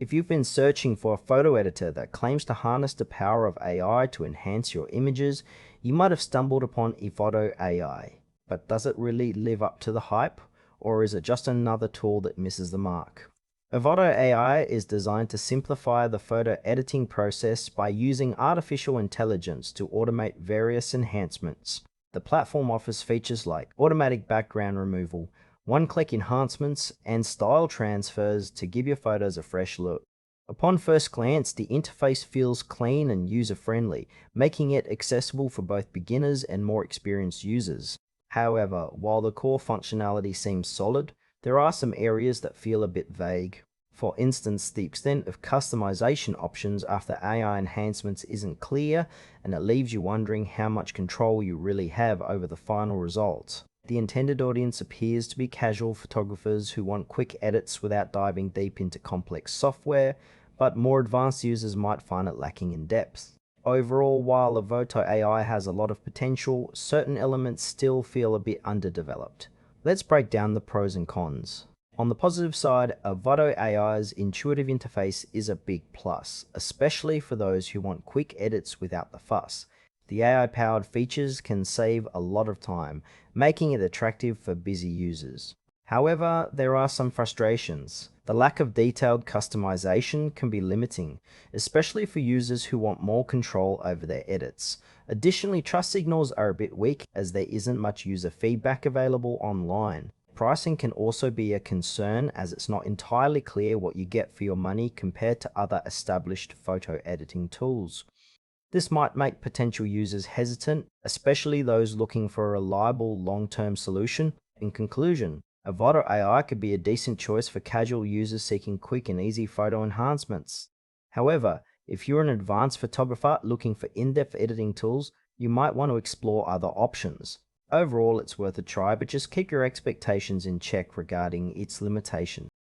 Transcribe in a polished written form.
If you've been searching for a photo editor that claims to harness the power of AI to enhance your images, you might have stumbled upon Evoto AI. But does it really live up to the hype, or is it just another tool that misses the mark? Evoto AI is designed to simplify the photo editing process by using artificial intelligence to automate various enhancements. The platform offers features like automatic background removal, one-click enhancements, and style transfers to give your photos a fresh look. Upon first glance, the interface feels clean and user-friendly, making it accessible for both beginners and more experienced users. However, while the core functionality seems solid, there are some areas that feel a bit vague. For instance, the extent of customization options after AI enhancements isn't clear, and it leaves you wondering how much control you really have over the final result. The intended audience appears to be casual photographers who want quick edits without diving deep into complex software, but more advanced users might find it lacking in depth. Overall, while Evoto AI has a lot of potential, certain elements still feel a bit underdeveloped. Let's break down the pros and cons. On the positive side, Evoto AI's intuitive interface is a big plus, especially for those who want quick edits without the fuss. The AI-powered features can save a lot of time, making it attractive for busy users. However, there are some frustrations. The lack of detailed customization can be limiting, especially for users who want more control over their edits. Additionally, trust signals are a bit weak as there isn't much user feedback available online. Pricing can also be a concern as it's not entirely clear what you get for your money compared to other established photo editing tools. This might make potential users hesitant, especially those looking for a reliable long-term solution. In conclusion, Evoto AI could be a decent choice for casual users seeking quick and easy photo enhancements. However, if you're an advanced photographer looking for in-depth editing tools, you might want to explore other options. Overall, it's worth a try, but just keep your expectations in check regarding its limitations.